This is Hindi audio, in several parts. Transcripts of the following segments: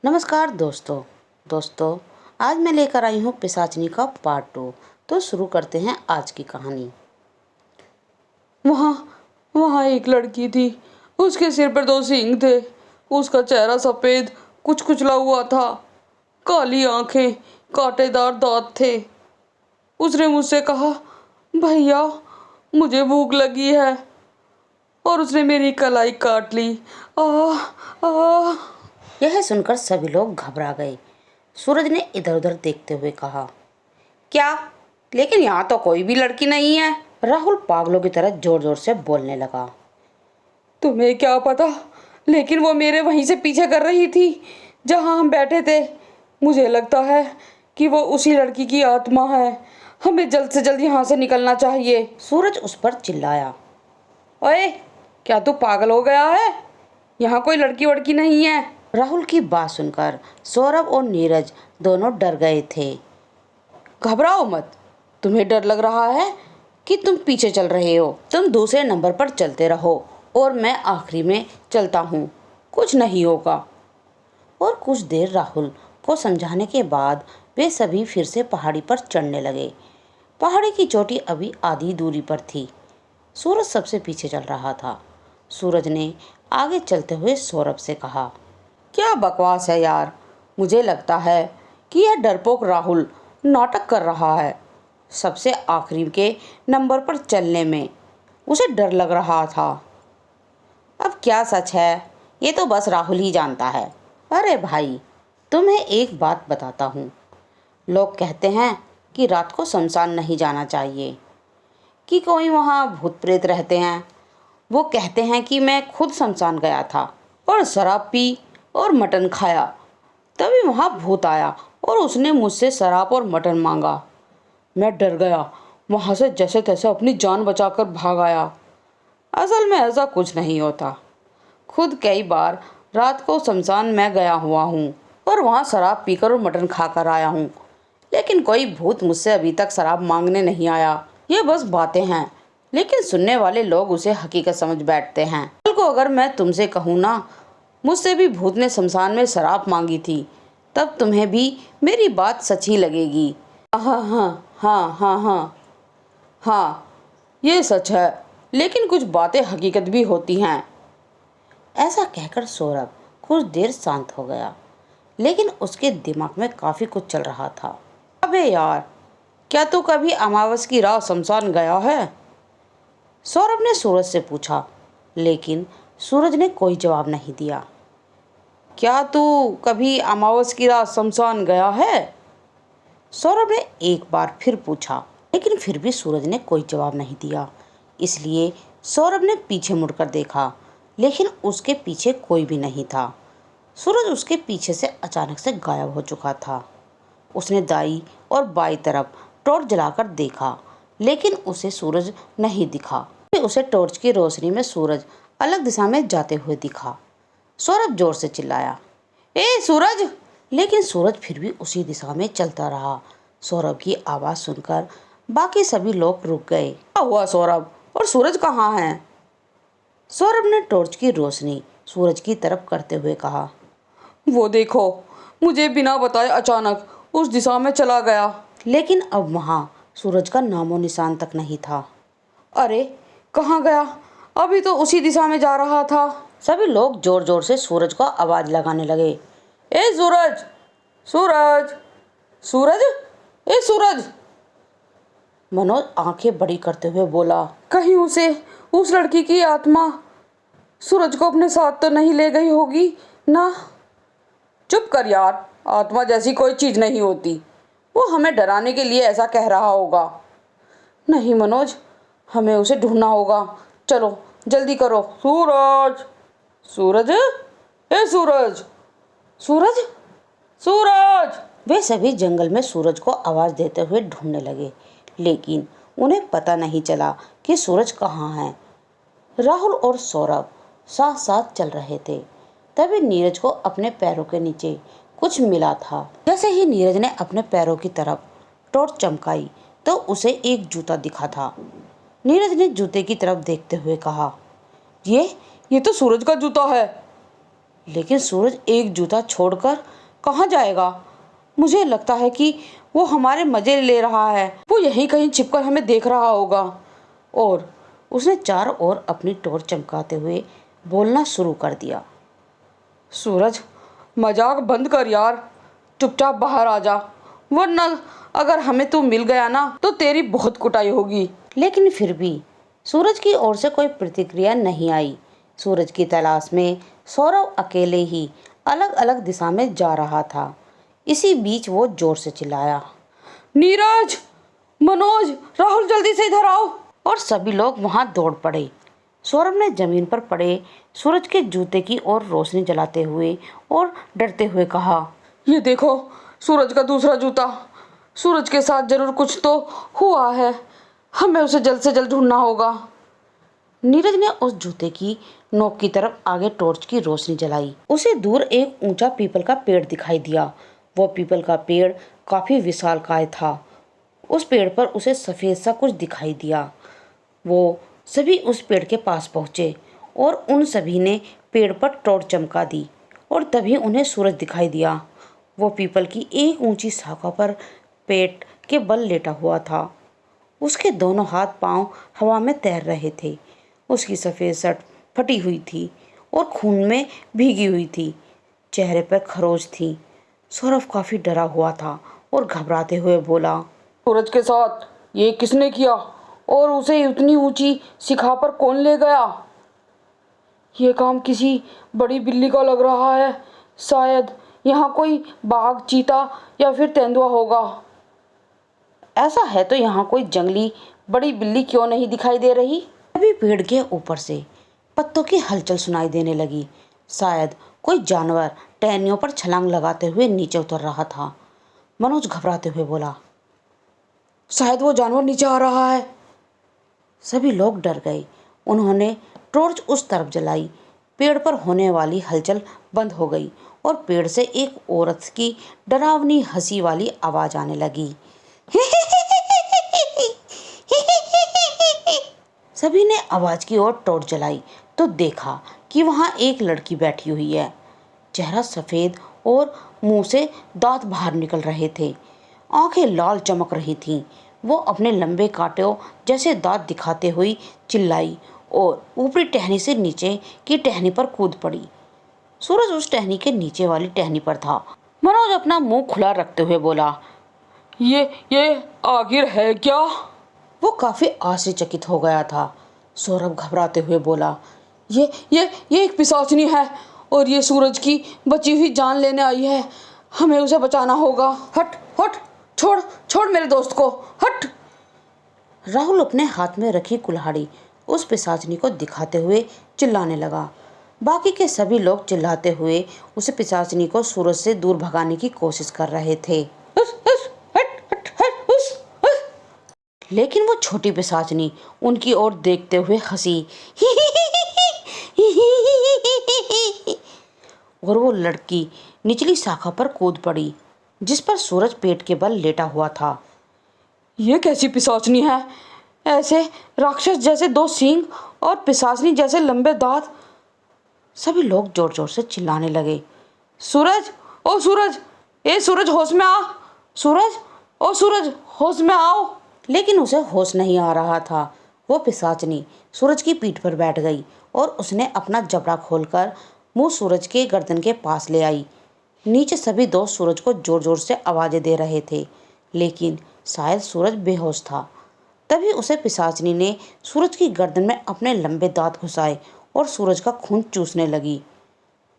नमस्कार दोस्तों आज मैं लेकर आई हूँ पिशाचनी का पार्ट 2। तो शुरू करते हैं आज की कहानी। वहाँ वहाँ एक लड़की थी। उसके सिर पर 2 सींग थे। उसका चेहरा सफ़ेद कुचकुचला हुआ था, काली आंखें, कांटेदार दांत थे। उसने मुझसे कहा, भैया मुझे भूख लगी है, और उसने मेरी कलाई काट ली। आह आह। यह सुनकर सभी लोग घबरा गए। सूरज ने इधर उधर देखते हुए कहा, क्या? लेकिन यहाँ तो कोई भी लड़की नहीं है। राहुल पागलों की तरह जोर जोर से बोलने लगा। तुम्हें क्या पता, लेकिन वो मेरे वहीं से पीछे कर रही थी जहाँ हम बैठे थे। मुझे लगता है कि वो उसी लड़की की आत्मा है। हमें जल्द से जल्द यहाँ से निकलना चाहिए। सूरज उस पर चिल्लाया। ओए, क्या तू पागल हो गया है? यहाँ कोई लड़की वड़की नहीं है। राहुल की बात सुनकर सौरभ और नीरज दोनों डर गए थे। घबराओ मत। तुम्हें डर लग रहा है कि तुम पीछे चल रहे हो। तुम दूसरे नंबर पर चलते रहो और मैं आखिरी में चलता हूँ, कुछ नहीं होगा। और कुछ देर राहुल को समझाने के बाद वे सभी फिर से पहाड़ी पर चढ़ने लगे। पहाड़ी की चोटी अभी आधी दूरी पर थी। सूरज सबसे पीछे चल रहा था। सूरज ने आगे चलते हुए सौरभ से कहा, क्या बकवास है यार। मुझे लगता है कि यह डरपोक राहुल नाटक कर रहा है। सबसे आखिरी के नंबर पर चलने में उसे डर लग रहा था। अब क्या सच है ये तो बस राहुल ही जानता है। अरे भाई, तुम्हें एक बात बताता हूँ। लोग कहते हैं कि रात को शमशान नहीं जाना चाहिए, कि कोई वहाँ भूत प्रेत रहते हैं। वो कहते हैं कि मैं खुद शमशान गया था और शराब पी और मटन खाया, तभी वहाँ भूत आया और उसने मुझसे शराब और मटन मांगा। मैं डर गया, वहाँ से जैसे तैसे अपनी जान बचाकर भाग आया। असल में ऐसा कुछ नहीं होता। खुद कई बार रात को शमशान में गया हुआ हूँ और वहाँ शराब पीकर और मटन खाकर आया हूँ, लेकिन कोई भूत मुझसे अभी तक शराब मांगने नहीं आया। ये बस बातें हैं, लेकिन सुनने वाले लोग उसे हकीकत समझ बैठते हैं। कल को अगर मैं तुमसे कहूँ ना, मुझसे भी भूत ने शमशान में शराब मांगी थी, तब तुम्हें भी मेरी बात सच ही लगेगी। हाँ हाँ हाँ हाँ हाँ हाँ, ये सच है, लेकिन कुछ बातें हकीकत भी होती हैं। ऐसा कहकर सौरभ कुछ देर शांत हो गया, लेकिन उसके दिमाग में काफ़ी कुछ चल रहा था। अबे यार, क्या तू कभी अमावस की रात शमशान गया है? सौरभ ने सूरज से पूछा, लेकिन सूरज ने कोई जवाब नहीं दिया। क्या तू कभी अमावस की रात शमशान गया है? सौरभ ने एक बार फिर पूछा, लेकिन फिर भी सूरज ने कोई जवाब नहीं दिया। इसलिए सौरभ ने पीछे मुड़कर देखा, लेकिन उसके पीछे कोई भी नहीं था। सूरज उसके पीछे से अचानक से गायब हो चुका था। उसने दाई और बाई तरफ टॉर्च जलाकर देखा, लेकिन उसे सूरज नहीं दिखा। उसे टॉर्च की रोशनी में सूरज अलग दिशा में जाते हुए दिखा। सौरभ जोर से चिल्लाया, ए सूरज! लेकिन सूरज फिर भी उसी दिशा में चलता रहा। सौरभ की आवाज़ सुनकर बाकी सभी लोग रुक गए। क्या हुआ सौरभ, और सूरज कहाँ है? सौरभ ने टॉर्च की रोशनी सूरज की तरफ करते हुए कहा, वो देखो, मुझे बिना बताए अचानक उस दिशा में चला गया। लेकिन अब वहाँ सूरज का नामो निशान तक नहीं था। अरे कहाँ गया? अभी तो उसी दिशा में जा रहा था। सभी लोग जोर जोर से सूरज को आवाज़ लगाने लगे। ए सूरज! सूरज! सूरज! ए सूरज! मनोज आंखें बड़ी करते हुए बोला, कहीं उस लड़की की आत्मा सूरज को अपने साथ तो नहीं ले गई होगी ना? चुप कर यार, आत्मा जैसी कोई चीज़ नहीं होती। वो हमें डराने के लिए ऐसा कह रहा होगा। नहीं मनोज, हमें उसे ढूंढना होगा। चलो जल्दी करो। सूरज! सूरज! ए सूरज! सूरज! सूरज! वे सभी जंगल में सूरज को आवाज़ देते हुए ढूंढने लगे, लेकिन उन्हें पता नहीं चला कि सूरज कहाँ है। राहुल और सौरभ साथ साथ चल रहे थे। तभी नीरज को अपने पैरों के नीचे कुछ मिला था। जैसे ही नीरज ने अपने पैरों की तरफ टॉर्च चमकाई तो उसे एक जूता दिखा था। नीरज ने जूते की तरफ देखते हुए कहा, ये तो सूरज का जूता है। लेकिन सूरज एक जूता छोड़कर कहाँ जाएगा? मुझे लगता है कि वो हमारे मजे ले रहा है। वो यहीं कहीं छिपकर हमें देख रहा होगा। और उसने चारों ओर अपनी टॉर्च चमकाते हुए बोलना शुरू कर दिया। सूरज, मजाक बंद कर यार, चुपचाप बाहर आ जा, वरना अगर हमें तू मिल गया ना तो तेरी बहुत कुटाई होगी। लेकिन फिर भी सूरज की ओर से कोई प्रतिक्रिया नहीं आई। सूरज की तलाश में सौरभ अकेले ही अलग अलग दिशा में जा रहा था। इसी बीच वो जोर से चिल्लाया, नीरज, मनोज, राहुल, जल्दी से इधर आओ। और सभी लोग वहां दौड़ पड़े। सौरभ ने जमीन पर पड़े सूरज के जूते की ओर रोशनी जलाते हुए और डरते हुए कहा, ये देखो, सूरज का दूसरा जूता। सूरज के साथ जरूर कुछ तो हुआ है, हमें उसे जल्द से जल्द ढूंढना होगा। नीरज ने उस जूते की नोक की तरफ आगे टॉर्च की रोशनी जलाई। उसे दूर एक ऊंचा पीपल का पेड़ दिखाई दिया। वो पीपल का पेड़ काफी विशालकाय था। उस पेड़ पर उसे सफेद सा कुछ दिखाई दिया। वो सभी उस पेड़ के पास पहुंचे और उन सभी ने पेड़ पर टॉर्च चमका दी और तभी उन्हें सूरज दिखाई दिया। वो पीपल की एक ऊंची शाखा पर पेट के बल लेटा हुआ था। उसके दोनों हाथ पांव हवा में तैर रहे थे। उसकी सफ़ेद शर्ट फटी हुई थी और खून में भीगी हुई थी। चेहरे पर खरोच थी। सौरभ काफ़ी डरा हुआ था और घबराते हुए बोला, सूरज के साथ ये किसने किया और उसे इतनी ऊंची शिखा पर कौन ले गया? ये काम किसी बड़ी बिल्ली का लग रहा है। शायद यहाँ कोई बाघ, चीता या फिर तेंदुआ होगा। ऐसा है तो यहाँ कोई जंगली बड़ी बिल्ली क्यों नहीं दिखाई दे रही? तभी पेड़ के ऊपर से पत्तों की हलचल सुनाई देने लगी। शायद कोई जानवर टहनियों पर छलांग लगाते हुए नीचे उतर रहा था। मनोज घबराते हुए बोला, शायद वो जानवर नीचे आ रहा है। सभी लोग डर गए। उन्होंने टॉर्च उस तरफ जलाई। पेड़ पर होने वाली हलचल बंद हो गई और पेड़ से एक औरत की डरावनी हंसी वाली आवाज आने लगी। सभी ने आवाज की ओर टॉर्च जलाई तो देखा कि वहां एक लड़की बैठी हुई है। चेहरा सफेद और मुंह से दांत बाहर निकल रहे थे। आंखें लाल चमक रही थीं। वो अपने लंबे कांटों जैसे दांत दिखाते हुई चिल्लाई और ऊपरी टहनी से नीचे की टहनी पर कूद पड़ी। सूरज उस टहनी के नीचे वाली टहनी पर था। मनोज अपना मुंह खुला रखते हुए बोला, ये आखिर है क्या? वो काफी आश्चर्यचकित हो गया था। सौरभ घबराते हुए बोला, ये एक पिशाचिनी है और ये सूरज की बची हुई जान लेने आई है। हमें उसे बचाना होगा। हट हट, छोड़ मेरे दोस्त को, हट। राहुल अपने हाथ में रखी कुल्हाड़ी उस पिशाचिनी को दिखाते हुए चिल्लाने लगा। बाकी के सभी लोग चिल्लाते हुए उस पिशाचिनी को सूरज से दूर भगाने की कोशिश कर रहे थे। लेकिन वो छोटी पिशाचिनी उनकी ओर देखते हुए हंसी और वो लड़की निचली शाखा पर कूद पड़ी जिस पर सूरज पेट के बल लेटा हुआ था। ये कैसी पिशाचिनी है? ऐसे राक्षस जैसे दो सींग और पिशाचिनी जैसे लंबे दांत। सभी लोग जोर जोर से चिल्लाने लगे, सूरज, ओ सूरज, ए सूरज, होश में आ। सूरज, ओ सूरज, होश में आओ। लेकिन उसे होश नहीं आ रहा था। वो पिशाचिनी सूरज की पीठ पर बैठ गई और उसने अपना जबड़ा खोलकर मुंह सूरज के गर्दन के पास ले आई। नीचे सभी दोस्त सूरज को जोर जोर से आवाज़ें दे रहे थे, लेकिन शायद सूरज बेहोश था। तभी उसे पिशाचिनी ने सूरज की गर्दन में अपने लंबे दांत घुसाए और सूरज का खून चूसने लगी।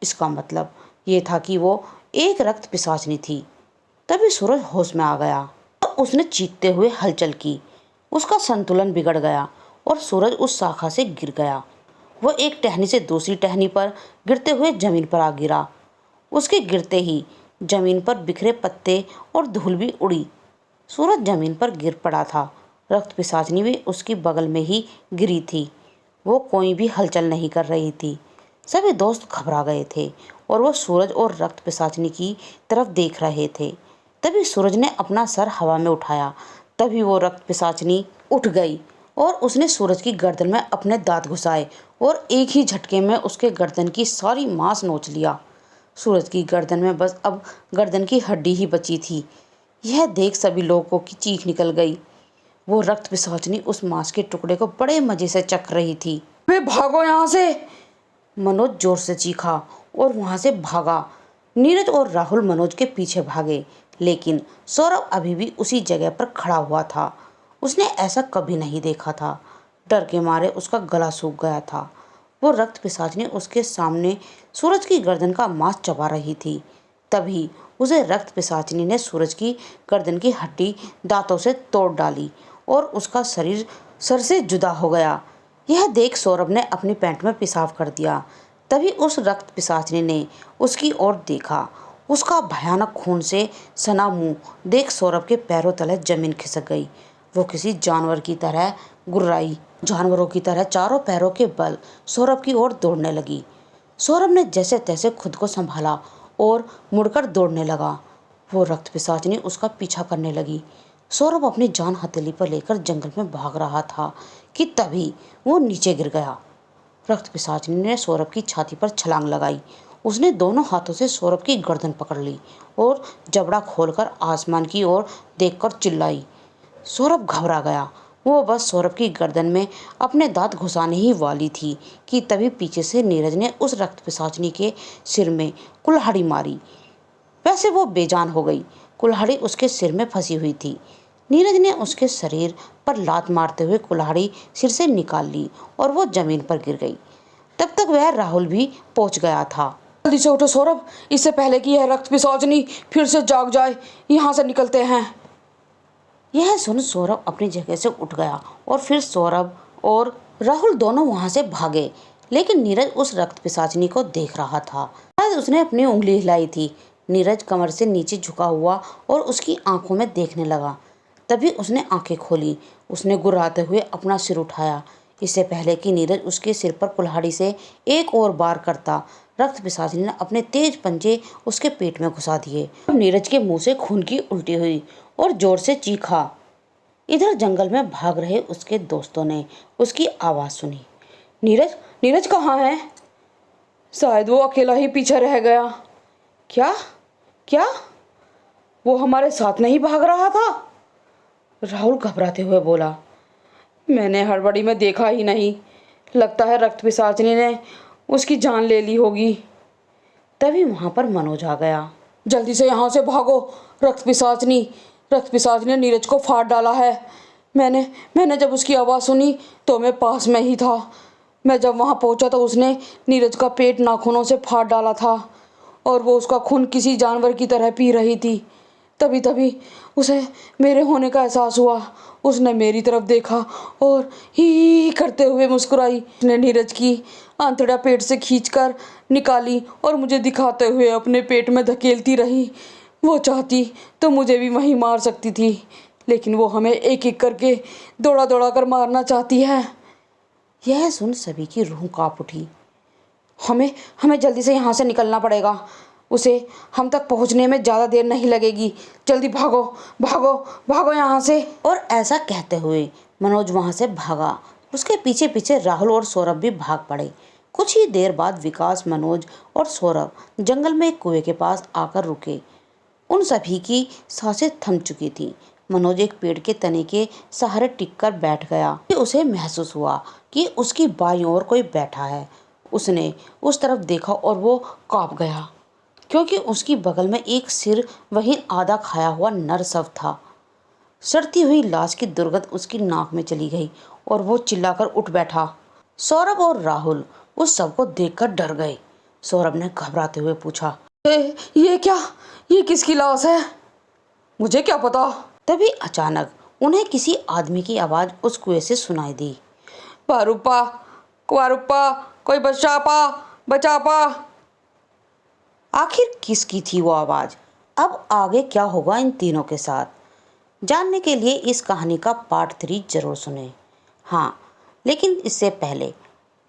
इसका मतलब ये था कि वो एक रक्त पिशाचिनी थी। तभी सूरज होश में आ गया और उसने चीखते हुए हलचल की। उसका संतुलन बिगड़ गया और सूरज उस शाखा से गिर गया। वो एक टहनी से दूसरी टहनी पर गिरते हुए जमीन पर आ गिरा। उसके गिरते ही जमीन पर बिखरे पत्ते और धूल भी उड़ी। सूरज जमीन पर गिर पड़ा था। रक्त पिशाचिनी भी उसकी बगल में ही गिरी थी। वो कोई भी हलचल नहीं कर रही थी। सभी दोस्त घबरा गए थे और वो सूरज और रक्त पिशाचिनी की तरफ देख रहे थे। तभी सूरज ने अपना सर हवा में उठाया। तभी वो रक्त पिशाचिनी उठ गई और उसने सूरज की गर्दन में अपने दांत घुसाए और एक ही झटके में उसके गर्दन की सारी मांस नोच लिया। सूरज की गर्दन में बस अब गर्दन की हड्डी ही बची थी। यह देख सभी लोगों की चीख निकल गई। वो रक्त पिशाचनी उस मांस के टुकड़े को बड़े मजे से चख रही थी। वे भागो यहाँ से! मनोज जोर से चीखा और वहां से भागा। नीरज और राहुल मनोज के पीछे भागे, लेकिन सौरभ अभी भी उसी जगह पर खड़ा हुआ था। उसने ऐसा कभी नहीं देखा था। डर के मारे उसका गला सूख गया था। वो रक्त पिशाचनी उसके सामने सूरज की गर्दन का मांस चबा रही थी। तभी उसे रक्त पिशाचनी ने सूरज की गर्दन की हड्डी दांतों से तोड़ डाली और उसका शरीर सर से जुदा हो गया। यह देख सौरभ ने अपनी पैंट में पेशाब कर दिया। तभी उस रक्त पिशाचनी ने उसकी ओर देखा। उसका भयानक खून से सना मुंह देख सौरभ के पैरों तले जमीन खिसक गई। वो किसी जानवर की तरह गुर्राई, जानवरों की तरह चारों पैरों के बल सौरभ की ओर दौड़ने लगी। सौरभ ने जैसे तैसे खुद को संभाला और मुड़कर दौड़ने लगा। वो रक्त पिशाचनी उसका पीछा करने लगी। सौरभ अपनी जान हथेली पर लेकर जंगल में भाग रहा था कि तभी वो नीचे गिर गया। रक्त पिशाचनी ने सौरभ की छाती पर छलांग लगाई। उसने दोनों हाथों से सौरभ की गर्दन पकड़ ली और जबड़ा खोलकर आसमान की ओर देखकर चिल्लाई। सौरभ घबरा गया। वो बस सौरभ की गर्दन में अपने दांत घुसाने ही वाली थी कि तभी पीछे से नीरज ने उस रक्त पिशाचनी के सिर में कुल्हाड़ी मारी। वैसे वो बेजान हो गई। कुल्हाड़ी उसके सिर में फंसी हुई थी। नीरज ने उसके शरीर पर लात मारते हुए कुल्हाड़ी सिर से निकाल ली और वो जमीन पर गिर गई। तब तक वह राहुल भी पहुंच गया था। जल्दी से उठो सौरभ, इससे पहले कि यह रक्त पिशाचनी फिर से जाग जाए। यहाँ से निकलते हैं। यह सुन सौरभ अपनी जगह से उठ गया और फिर सौरभ और राहुल दोनों वहां से भागे। लेकिन नीरज उस रक्त पिशाचनी को देख रहा था। आज उसने अपनी उंगली हिलाई थी। नीरज कमर से नीचे झुका हुआ और उसकी आंखों में देखने लगा। तभी उसने आंखें खोली। उसने गुर्राते हुए अपना सिर उठाया। इससे पहले कि नीरज उसके सिर पर कुल्हाड़ी से एक और बार करता, रक्त पिशाचनी ने अपने तेज पंजे उसके पेट में घुसा दिए। नीरज के मुंह से खून की उल्टी हुई और जोर से चीखा। इधर जंगल में भाग रहे उसके दोस्तों ने उसकी आवाज़ सुनी। नीरज, नीरज कहाँ है? शायद वो अकेला ही पीछे रह गया। क्या क्या वो हमारे साथ नहीं भाग रहा था? राहुल घबराते हुए बोला। मैंने हड़बड़ी में देखा ही नहीं। लगता है रक्त पिशाचनी ने उसकी जान ले ली होगी। तभी वहां पर मनोज आ गया। जल्दी से यहाँ से भागो। रक्त पिशाचनी ने नीरज को फाड़ डाला है। मैंने जब उसकी आवाज़ सुनी तो मैं पास में ही था। मैं जब वहाँ पहुँचा तो उसने नीरज का पेट नाखूनों से फाड़ डाला था और वो उसका खून किसी जानवर की तरह पी रही थी। तभी उसे मेरे होने का एहसास हुआ। उसने मेरी तरफ देखा और ही करते हुए मुस्कुराई। उसने नीरज की आंतड़ा पेट से खींचकर निकाली और मुझे दिखाते हुए अपने पेट में धकेलती रही। वो चाहती तो मुझे भी वहीं मार सकती थी, लेकिन वो हमें एक एक करके दौड़ा कर मारना चाहती है। यह सुन सभी की रूह कांप उठी। हमें जल्दी से यहाँ से निकलना पड़ेगा। उसे हम तक पहुँचने में ज़्यादा देर नहीं लगेगी। जल्दी भागो भागो भागो यहाँ से। और ऐसा कहते हुए मनोज वहां से भागा। उसके पीछे पीछे राहुल और सौरभ भी भाग पड़े। कुछ ही देर बाद विकास, मनोज और सौरभ जंगल में एक कुएं के पास आकर रुके। उन सभी की सांसें थम चुकी थी। मनोज एक पेड़ के तने के सहारे टिककर बैठ गया। उसे महसूस हुआ कि उसकी बाईं ओर कोई बैठा है। उसने उस तरफ देखा और वो कांप गया, क्योंकि उसकी बगल में एक सिर वहीं आधा खाया हुआ नर शव था। सड़ती हुई लाश की दुर्गंध उसकी नाक में चली गई और वो चिल्लाकर उठ बैठा। सौरभ और राहुल उस शव को देखकर डर गए। सौरभ ने घबराते हुए पूछा, ये क्या? ये किसकी लाश है? मुझे क्या पता। तभी अचानक उन्हें किसी आदमी की आवाज़ उस कुएं से सुनाई दी। पारुप्पा, कोई बचा पा। आखिर किसकी थी वो आवाज़? अब आगे क्या होगा इन तीनों के साथ, जानने के लिए इस कहानी का पार्ट 3 जरूर सुनें। हाँ, लेकिन इससे पहले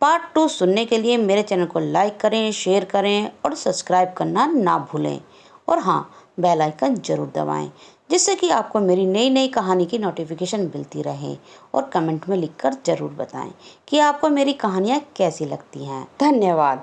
पार्ट 2 सुनने के लिए मेरे चैनल को लाइक करें, शेयर करें और सब्सक्राइब करना ना भूलें। और हाँ, बेल आइकन जरूर दबाएं, जिससे कि आपको मेरी नई नई कहानी की नोटिफिकेशन मिलती रहे। और कमेंट में लिखकर ज़रूर बताएं कि आपको मेरी कहानियाँ कैसी लगती हैं। धन्यवाद।